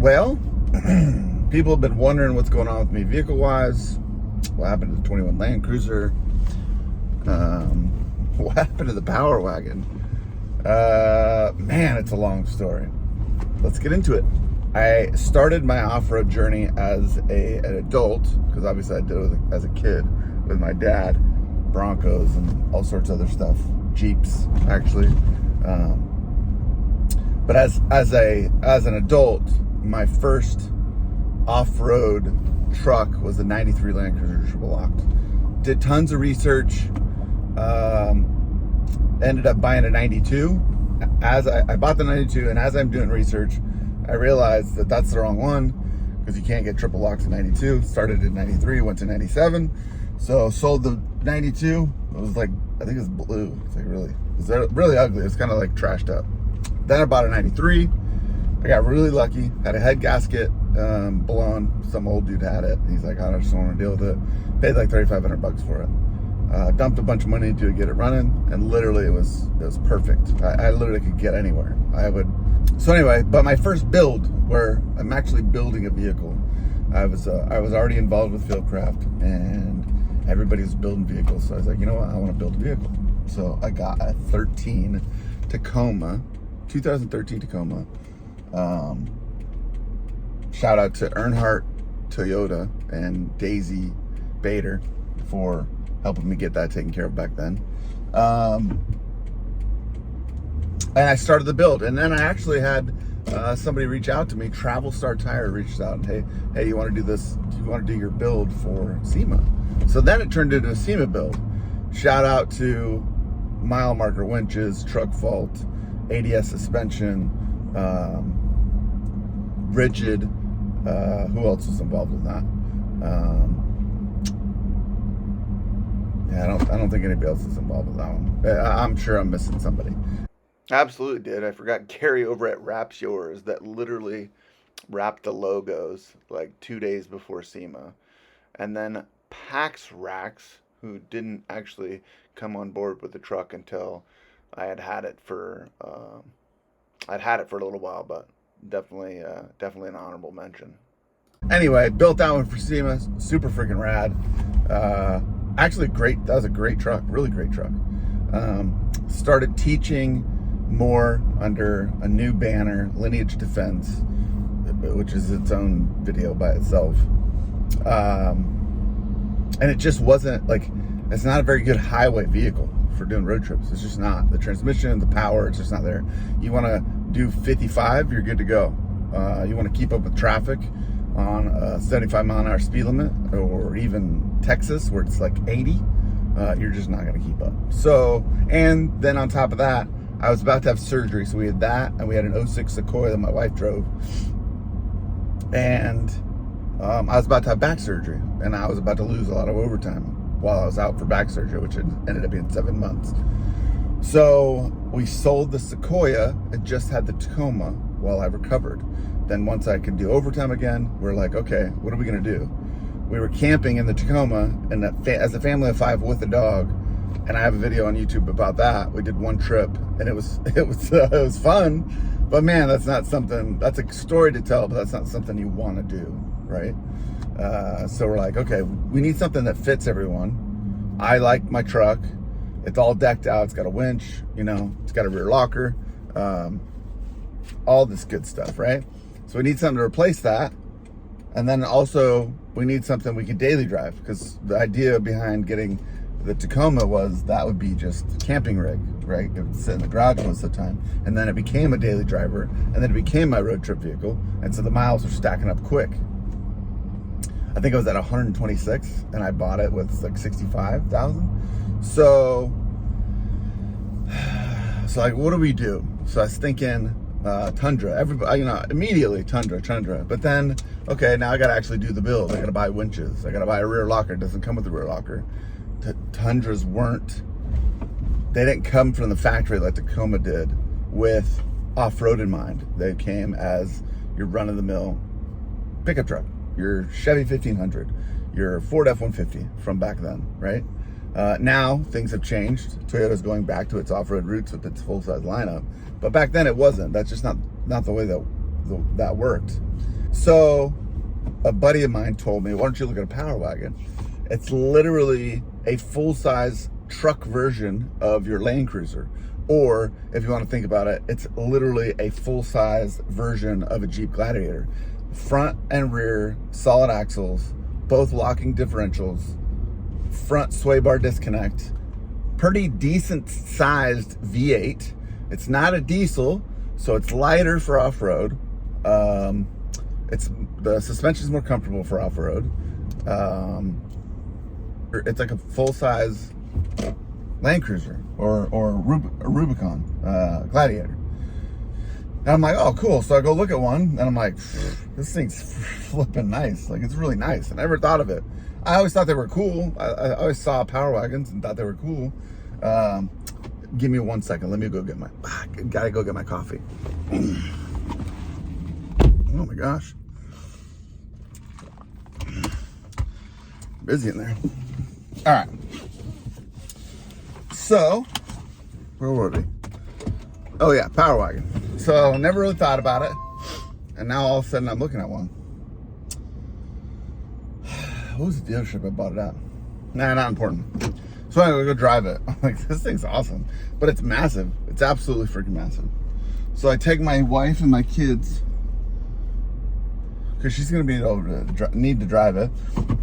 Well, people have been wondering what's going on with me vehicle-wise. What happened to the 21 Land Cruiser? What happened to the Power Wagon? Man, it's a long story. Let's get into it. I started my off-road journey as an adult, because obviously I did it as a kid with my dad, Broncos and all sorts of other stuff, Jeeps actually. But as an adult, my first off-road truck was the 93 Land Cruiser triple locked. Did tons of research. Ended up buying a 92. As I bought the 92, and as I'm doing research, I realized that that's the wrong one, because you can't get triple locks in 92. Started at 93, went to 97. So sold the 92. It was like, I think it was blue. It's like really ugly. It's kind of like trashed up. Then I bought a 93. I got really lucky. Had a head gasket blown. Some old dude had it. He's like, I just don't want to deal with it. Paid like $3,500 for it. Dumped a bunch of money into it, get it running, and literally it was perfect. I literally could get anywhere. So anyway, but my first build, where I'm actually building a vehicle, I was already involved with Fieldcraft, and everybody was building vehicles. So I was like, you know what, I want to build a vehicle. So I got a 2013 Tacoma. Shout out to Earnhardt Toyota and Daisy Bader for helping me get that taken care of back then. And I started the build, and then I actually had somebody reach out to me. Travel Star Tire reached out and, hey, you want to do this? Do you want to do your build for SEMA? So then it turned into a SEMA build. Shout out to mile marker winches, truck vault, ADS suspension, rigid. Who else was involved with that? Yeah, I don't think anybody else is involved with that one. I'm sure I'm missing somebody. Absolutely did. I forgot Gary over at Wraps Yours that literally wrapped the logos like 2 days before SEMA. And then Pax Racks, who didn't actually come on board with the truck until I had it for a little while, but definitely an honorable mention. Anyway, built that one for SEMA, super freaking rad. Actually great, that was a great truck, really great truck. Started teaching more under a new banner, Lineage Defense, which is its own video by itself. And it just wasn't like, it's not a very good highway vehicle for doing road trips. It's just not. The transmission, the power, it's just not there. You want to do 55, you're good to go. You want to keep up with traffic on a 75 mile an hour speed limit, or even Texas where it's like 80, you're just not going to keep up. So, and then on top of that, I was about to have surgery. So we had that, and we had an 06 Sequoia that my wife drove. And I was about to have back surgery, and I was about to lose a lot of overtime while I was out for back surgery, which ended up being 7 months. So we sold the Sequoia and just had the Tacoma while I recovered. Then once I could do overtime again, we're like, okay, what are we gonna do? We were camping in the Tacoma, and as a family of 5 with a dog, and I have a video on YouTube about that. We did one trip, and it was fun, but man, that's a story to tell, but that's not something you want to do, right? So we're like, okay, we need something that fits everyone. I like my truck. It's all decked out. It's got a winch, it's got a rear locker, all this good stuff, right? So we need something to replace that. And then also we need something we can daily drive, because the idea behind getting the Tacoma was that would be just camping rig, right? It would sit in the garage most of the time. And then it became a daily driver, and then it became my road trip vehicle. And so the miles are stacking up quick. I think it was at 126, and I bought it with like 65,000. So like, what do we do? So I was thinking Tundra. Everybody, immediately Tundra. But then, okay, now I got to actually do the build. I got to buy winches. I got to buy a rear locker. It doesn't come with a rear locker. Tundras they didn't come from the factory like Tacoma did with off-road in mind. They came as your run-of-the-mill pickup truck, your Chevy 1500, your Ford F-150 from back then, right? Now things have changed. Toyota's going back to its off-road roots with its full-size lineup, but back then it wasn't. That's just not the way that that worked. So a buddy of mine told me, why don't you look at a Power Wagon? It's literally a full-size truck version of your Land Cruiser. Or if you want to think about it, it's literally a full-size version of a Jeep Gladiator. Front and rear, solid axles, both locking differentials, front sway bar disconnect, pretty decent sized V8. It's not a diesel, so it's lighter for off-road. The suspension's more comfortable for off-road. It's like a full-size Land Cruiser or Rubicon Gladiator. And I'm like, oh, cool. So I go look at one, and I'm like, this thing's flipping nice. Like, it's really nice. I never thought of it. I always thought they were cool. I always saw Power Wagons and thought they were cool. Give me 1 second. Let me go get gotta go get my coffee. Oh my gosh. Busy in there. All right. So, where were we? Oh yeah, Power Wagon. So, never really thought about it. And now all of a sudden I'm looking at one. What was the dealership I bought it at? Nah, not important. So I'm gonna go drive it. I'm like, this thing's awesome. But it's massive. It's absolutely freaking massive. So I take my wife and my kids, because she's gonna be able to need to drive it.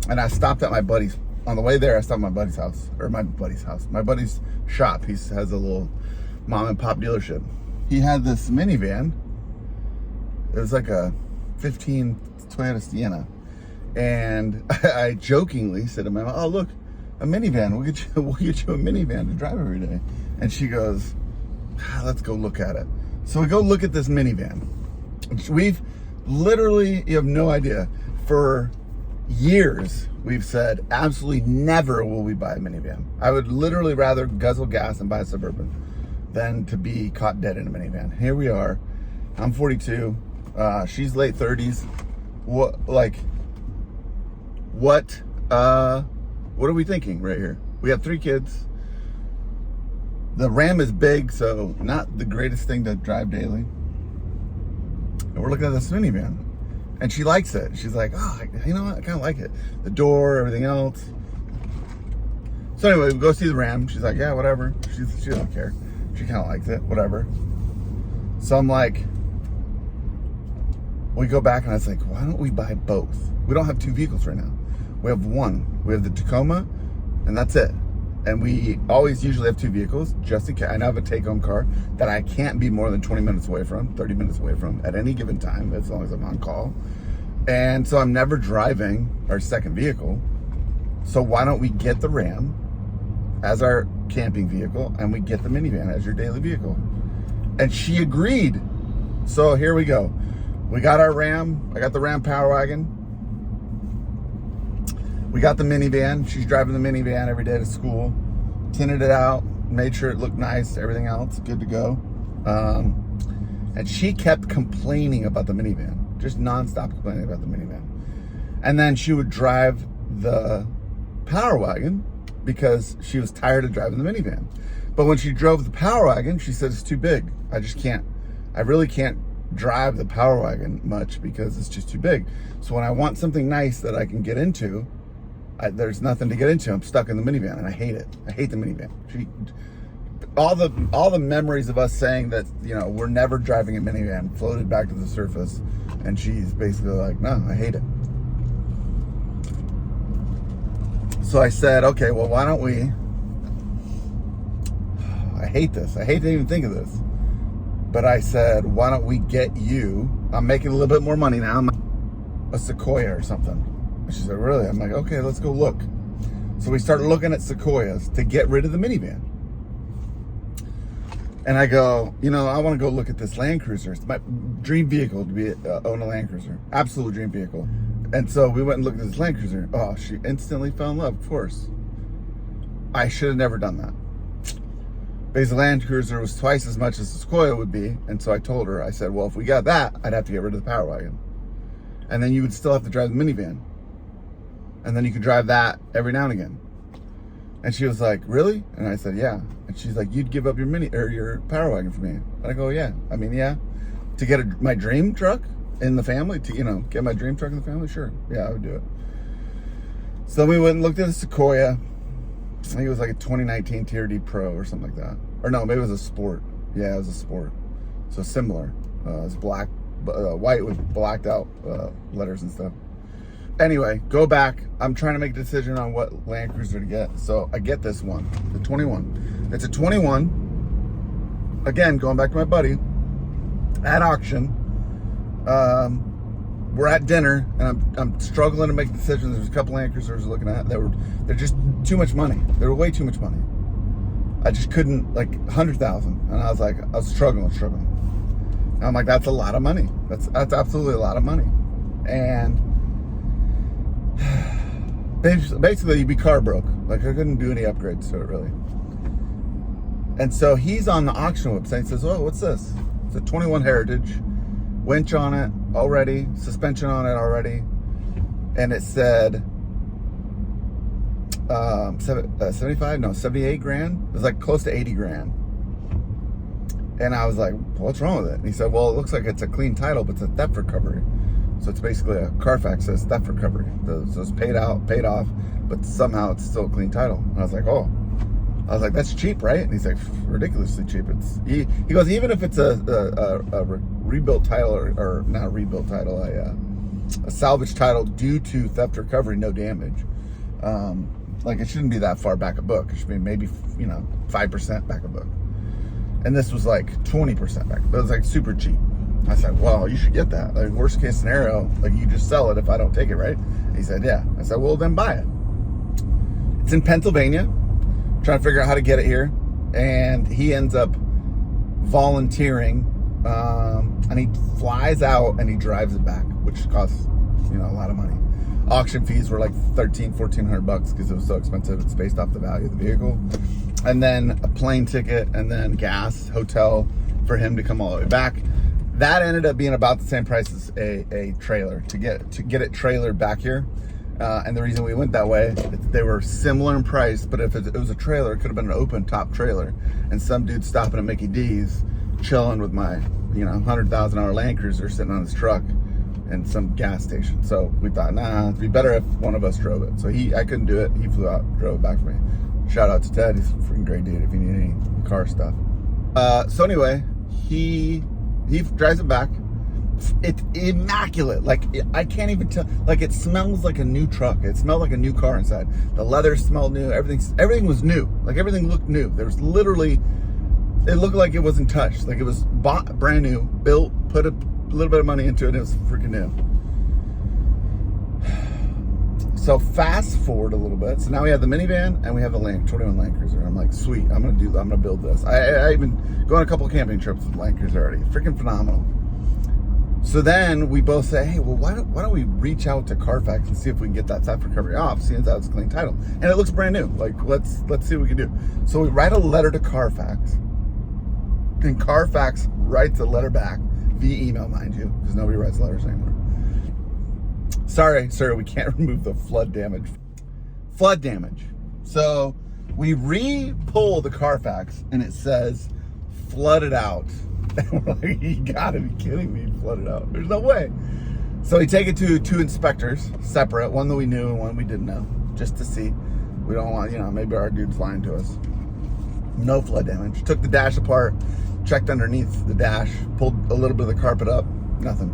And I stopped at my buddy's. On the way there, I stopped at my buddy's house. My buddy's shop. He has a little mom and pop dealership. He had this minivan. It was like a 15 Toyota Sienna. And I jokingly said to my mom, oh, look, a minivan. We'll get you a minivan to drive every day. And she goes, let's go look at it. So we go look at this minivan. We've literally, you have no idea, for years, we've said absolutely never will we buy a minivan. I would literally rather guzzle gas and buy a Suburban than to be caught dead in a minivan. Here we are. I'm 42. She's late 30s. What are we thinking right here? We have 3 kids. The Ram is big, so not the greatest thing to drive daily. And we're looking at this minivan. And she likes it. She's like, oh, you know what? I kind of like it. The door, everything else. So anyway, we go see the Ram. She's like, yeah, whatever. She doesn't care. She kind of likes it, whatever. So I'm like, we go back and I was like, why don't we buy both? We don't have 2 vehicles right now. We have 1. We have the Tacoma, and that's it. And we always usually have 2 vehicles, just in case. I now have a take-home car that I can't be more than 20 minutes away from, 30 minutes away from at any given time, as long as I'm on call. And so I'm never driving our second vehicle. So why don't we get the Ram as our camping vehicle, and we get the minivan as your daily vehicle? And she agreed. So here we go. We got our Ram. I got the Ram Power Wagon. We got the minivan. She's driving the minivan every day to school. Tinted it out, made sure it looked nice, everything else, good to go. And she kept complaining about the minivan, just nonstop complaining about the minivan. And then she would drive the Power Wagon because she was tired of driving the minivan. But when she drove the Power Wagon, she said it's too big. I really can't drive the Power Wagon much because it's just too big. So when I want something nice that I can get into, there's nothing to get into. I'm stuck in the minivan, and I hate it. I hate the minivan. All the memories of us saying that, we're never driving a minivan floated back to the surface, and she's basically like, no, I hate it. So I said, okay, well, why don't we? I hate this. I hate to even think of this, but I said, why don't we get you? I'm making a little bit more money now. A Sequoia or something. She said, really? I'm like, okay, let's go look. So we started looking at Sequoias to get rid of the minivan. And I go, I want to go look at this Land Cruiser. It's my dream vehicle to own a Land Cruiser. Absolute dream vehicle. And so we went and looked at this Land Cruiser. Oh, she instantly fell in love, of course. I should have never done that. Because the Land Cruiser was twice as much as the Sequoia would be. And so I told her, I said, well, if we got that, I'd have to get rid of the Power Wagon. And then you would still have to drive the minivan. And then you could drive that every now and again. And she was like, really? And I said, yeah. And she's like, you'd give up your Power Wagon for me. And I go, yeah. Yeah. to get my dream truck in the family, to, get my dream truck in the family, sure. Yeah, I would do it. So we went and looked at a Sequoia. I think it was like a 2019 Tier D Pro or something like that. Or no, maybe it was a Sport. Yeah, it was a Sport. So similar. It's black, white with blacked out letters and stuff. Anyway, go back. I'm trying to make a decision on what Land Cruiser to get. So I get this one, the 21. It's a 21. Again, going back to my buddy, at auction. We're at dinner, and I'm struggling to make decisions. There's a couple Land Cruisers looking at. They're just too much money. They were way too much money. I just couldn't, like, 100,000, and I was struggling. And I'm like, that's a lot of money. That's absolutely a lot of money. And basically, you'd be car broke. Like, I couldn't do any upgrades to it, really. And so he's on the auction website and says, oh, what's this? It's a 21 Heritage, winch on it already, suspension on it already, and it said 78 grand. It was like close to 80 grand. And I was like, what's wrong with it? And he said, well, it looks like it's a clean title, but it's a theft recovery. So it's basically a Carfax says theft recovery. So it's paid off, but somehow it's still a clean title. And I was like, oh. I was like, that's cheap, right? And he's like, ridiculously cheap. He goes, even if it's a rebuilt title, or not a rebuilt title, a salvage title due to theft recovery, no damage. Like, it shouldn't be that far back a book. It should be maybe, 5% back a book. And this was like 20% back. It was like super cheap. I said, well, you should get that. Like, worst case scenario, like, you just sell it if I don't take it, right? He said, yeah. I said, well, then buy it. It's in Pennsylvania. Trying to figure out how to get it here, and he ends up volunteering, and he flies out and he drives it back, which costs a lot of money. Auction fees were like $1,400 because it was so expensive. It's based off the value of the vehicle, and then a plane ticket, and then gas, hotel for him to come all the way back. That ended up being about the same price as a trailer to get it trailered back here. And the reason we went that way, they were similar in price, but if it was a trailer, it could have been an open top trailer. And some dude stopping at Mickey D's, chilling with my, $100,000 Land Cruiser sitting on his truck in some gas station. So we thought, nah, it'd be better if one of us drove it. So I couldn't do it. He flew out, drove it back for me. Shout out to Ted. He's a freaking great dude if you need any car stuff. So anyway, he drives it back. It's immaculate. Like, I can't even tell. Like, it smells like a new truck. It smelled like a new car inside. The leather smelled new. Everything was new. Like, everything looked new. There was literally, it looked like it wasn't touched. Like, it was bought brand new, built, put a little bit of money into it, and it was freaking new. So fast forward a little bit. So now we have the minivan and we have the 21 Land Cruiser. I'm like, sweet. I'm gonna build this. I've been going a couple of camping trips with Land Cruiser already. Freaking phenomenal. So then we both say, hey, well, why don't we reach out to Carfax and see if we can get that theft recovery off, seeing as it's a clean title. And it looks brand new. Like, let's see what we can do. So we write a letter to Carfax, and Carfax writes a letter back via email, mind you, because nobody writes letters anymore. Sorry, sir, we can't remove the flood damage. So we re-pull the Carfax, and it says, flooded out. And we're like, you gotta be kidding me, flooded out. There's no way. So we take it to two inspectors, separate, one that we knew and one we didn't know, just to see. We don't want, maybe our dude's lying to us. No flood damage. Took the dash apart, checked underneath the dash, pulled a little bit of the carpet up, nothing.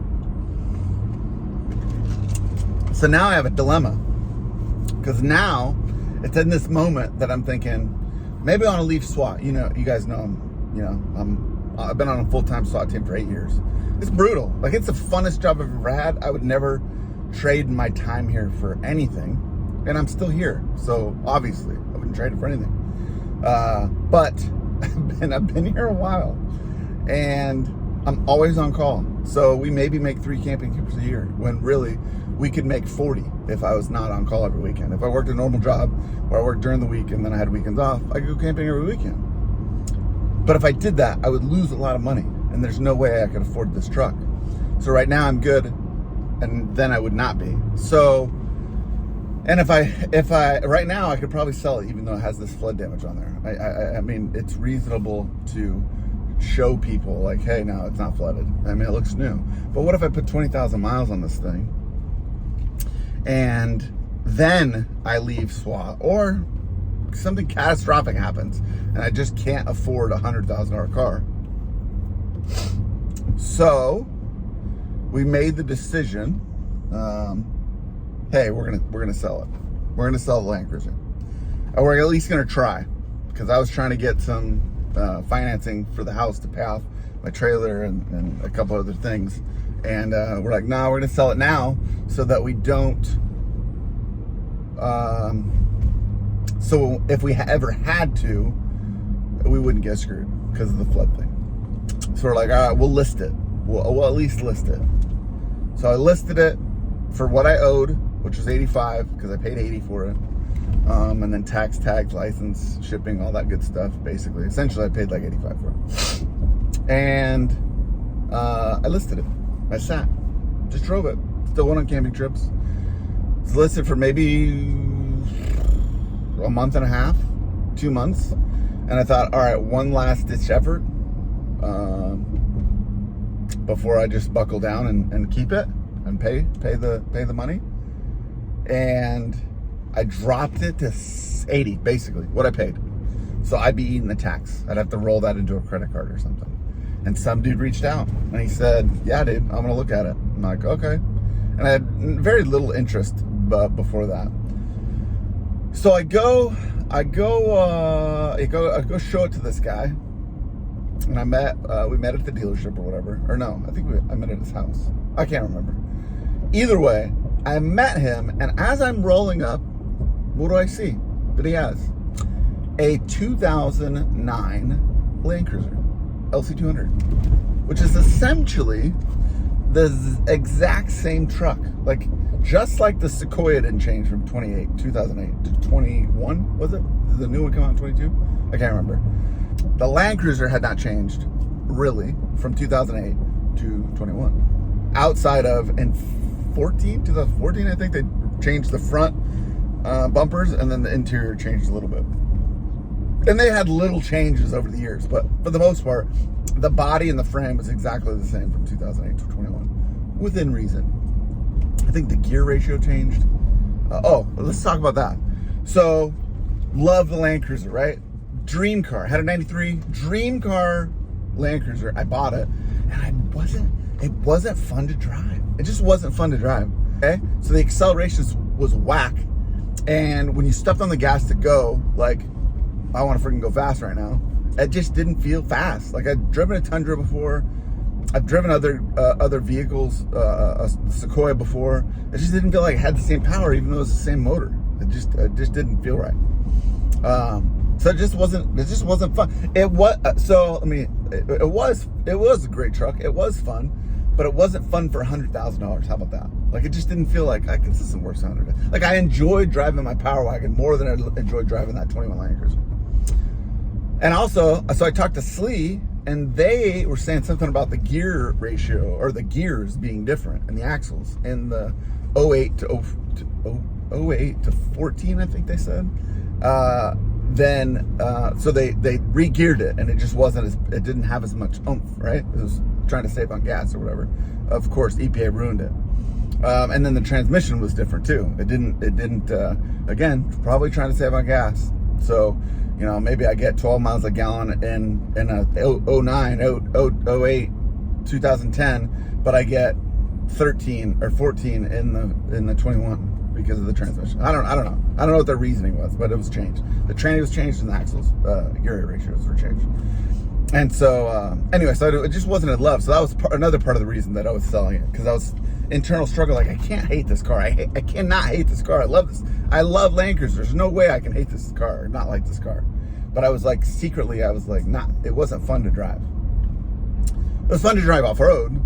So now I have a dilemma, because now it's in this moment that I'm thinking, maybe I want to leave SWAT. You guys know I've been on a full-time SWAT team for 8 years. It's brutal. Like, it's the funnest job I've ever had. I would never trade my time here for anything. And I'm still here. So, obviously, I wouldn't trade it for anything. But I've been here a while. And I'm always on call. So, we maybe make 3 camping trips a year, when really, we could make 40 if I was not on call every weekend. If I worked a normal job, where I worked during the week and then I had weekends off, I could go camping every weekend. But if I did that, I would lose a lot of money, and there's no way I could afford this truck. So right now I'm good, and then I would not be. So, and if I right now I could probably sell it, even though it has this flood damage on there. I mean, it's reasonable to show people like, hey, no, it's not flooded. I mean, it looks new. But what if I put 20,000 miles on this thing and then I leave SWAT, or something catastrophic happens and I just can't afford a $100,000 car? So we made the decision, hey, we're gonna sell it. We're gonna sell the Land Cruiser. And we're at least gonna try, because I was trying to get some financing for the house to pay off my trailer and a couple other things. And we're like, no, we're gonna sell it now so that we don't, so if we ever had to, we wouldn't get screwed because of the flood thing. So we're like, all right, we'll list it. We'll at least list it. So I listed it for what I owed, which was $85, because I paid $80 for it. And then tax, tags, license, shipping, all that good stuff, basically. Essentially, I paid like $85 for it. And I listed it. I sat. Just drove it. Still went on camping trips. It's listed for maybe a month and a half, 2 months. And I thought, all right, one last ditch effort before I just buckle down and keep it and pay the money. And I dropped it to 80, basically, what I paid. So I'd be eating the tax. I'd have to roll that into a credit card or something. And some dude reached out and he said, yeah, dude, I'm gonna look at it. I'm like, okay. And I had very little interest before that. So I go show it to this guy. And we met at the dealership or whatever. Or no, I think I met at his house. I can't remember. Either way, I met him, and as I'm rolling up, what do I see that he has? A 2009 Land Cruiser, LC200, which is essentially the exact same truck. Like, just like the Sequoia didn't change from 2008 to 21, was it? Did the new one come out in 22? I can't remember. The Land Cruiser had not changed, really, from 2008 to 21. Outside of, in 2014, I think, they changed the front bumpers, and then the interior changed a little bit. And they had little changes over the years, but for the most part, the body and the frame was exactly the same from 2008 to 21, within reason. I think the gear ratio changed. Let's talk about that. So, love the Land Cruiser, right? Dream car. Had a 93 dream car Land Cruiser. I bought it, and it wasn't fun to drive. It just wasn't fun to drive. Okay? So the acceleration was whack. And when you stepped on the gas to go, like, I want to freaking go fast right now, it just didn't feel fast. Like, I'd driven a Tundra before. I've driven other vehicles, a Sequoia before. It just didn't feel like it had the same power, even though it was the same motor. It just didn't feel right. So it just wasn't fun. It was a great truck. It was fun, but it wasn't fun for $100,000. How about that? Like, it just didn't feel like, this isn't worth $100,000. Like, I enjoyed driving my Power Wagon more than I enjoyed driving that 21 Land Cruiser. And also, so I talked to Slee, and they were saying something about the gear ratio, or the gears being different, and the axles in the 08 to 14, I think they said. So they re-geared it, and it just it didn't have as much oomph, right? It was trying to save on gas or whatever. Of course, EPA ruined it. And then the transmission was different too. It didn't, again, probably trying to save on gas. So, maybe I get 12 miles a gallon in a 09, 08, 2010, but I get 13 or 14 in the 21 because of the transmission. I don't know. I don't know what their reasoning was, but it was changed. The tranny was changed, and the axles, gear ratios were changed. And so, anyway, so it just wasn't in love. So that was another part of the reason that I was selling it, because I was internal struggle. Like, I can't hate this car. I cannot hate this car. I love this. I love Land Cruisers. There's no way I can hate this car or not like this car. But I was like, secretly, I was like, it wasn't fun to drive. It was fun to drive off-road.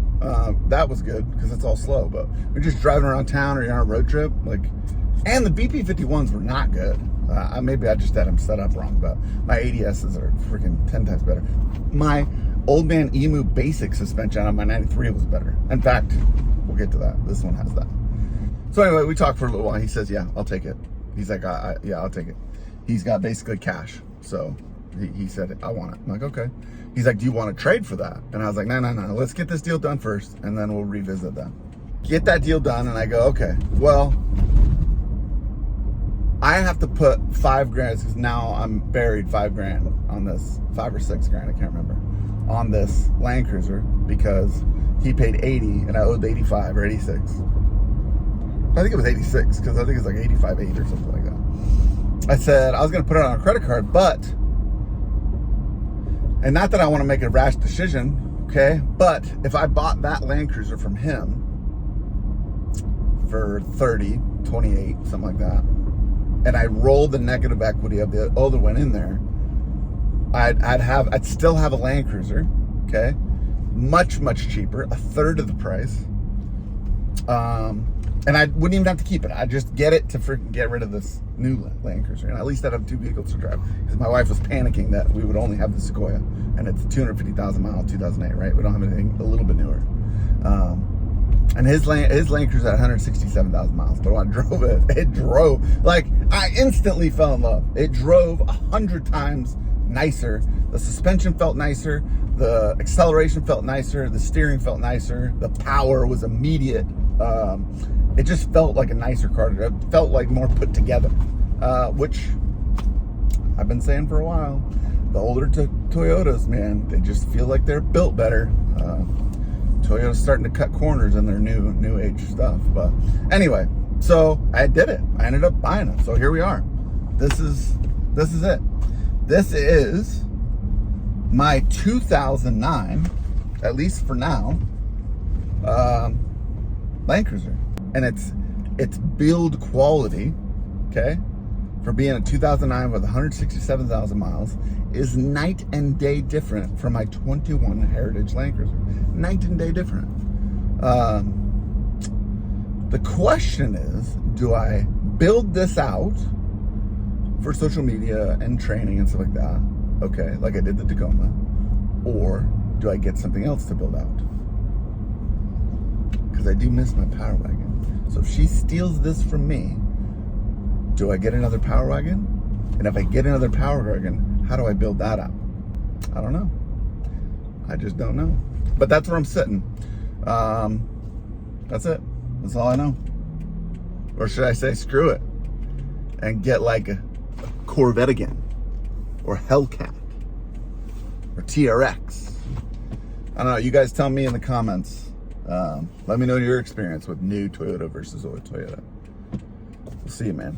That was good because it's all slow. But you're just driving around town or you're on a road trip. And the BP51s were not good. Maybe I just had them set up wrong, but my ADSs are freaking 10 times better. My Old Man Emu basic suspension on my 93 was better. In fact, we'll get to that. This one has that. So anyway, we talked for a little while. He says, yeah, I'll take it. He's like, yeah, I'll take it. He's got basically cash. So He said, I want it. I'm like, okay. He's like, do you want to trade for that? And I was like, no. Let's get this deal done first, and then we'll revisit that. Get that deal done, and I go, okay, well, I have to put $5,000, because now I'm buried $5,000 on this, $5 or $6,000, I can't remember, on this Land Cruiser, because he paid 80 and I owed 85 or 86. I think it was 86, because I think it's like 85.8 or something like that. I said I was going to put it on a credit card, but, and not that I want to make a rash decision, okay, but if I bought that Land Cruiser from him for 30, 28, something like that, and I rolled the negative equity of the other one in there, I'd still have a Land Cruiser, okay, much cheaper, a third of the price, and I wouldn't even have to keep it. I'd just get it to freaking get rid of this new Land Cruiser, and at least I'd have 2 vehicles to drive, because my wife was panicking that we would only have the Sequoia, and it's 250,000 mile 2008, right? We don't have anything a little bit newer. And his Land Cruiser had 167,000 miles, but when I drove it drove, like, I instantly fell in love. It drove 100 times nicer. The suspension felt nicer. The acceleration felt nicer. The steering felt nicer. The power was immediate. It just felt like a nicer car. It felt like more put together, which I've been saying for a while. The older Toyotas, man, they just feel like they're built better. Toyota's starting to cut corners in their new age stuff. But anyway, so I did it. I ended up buying it. So here we are. This is it. This is my 2009, at least for now, Land Cruiser. And its build quality, okay, for being a 2009 with 167,000 miles is night and day different from my 21 Heritage Land Cruiser. Night and day different. The question is, do I build this out for social media and training and stuff like that, okay, like I did the Tacoma, or do I get something else to build out? Because I do miss my Power Wagon. So if she steals this from me, do I get another Power Wagon? And if I get another Power Wagon, how do I build that out? I don't know. I just don't know. But that's where I'm sitting. That's it. That's all I know. Or should I say screw it and get like a Corvette again, or Hellcat, or TRX. I don't know. You guys tell me in the comments. Let me know your experience with new Toyota versus old Toyota. We'll see you, man.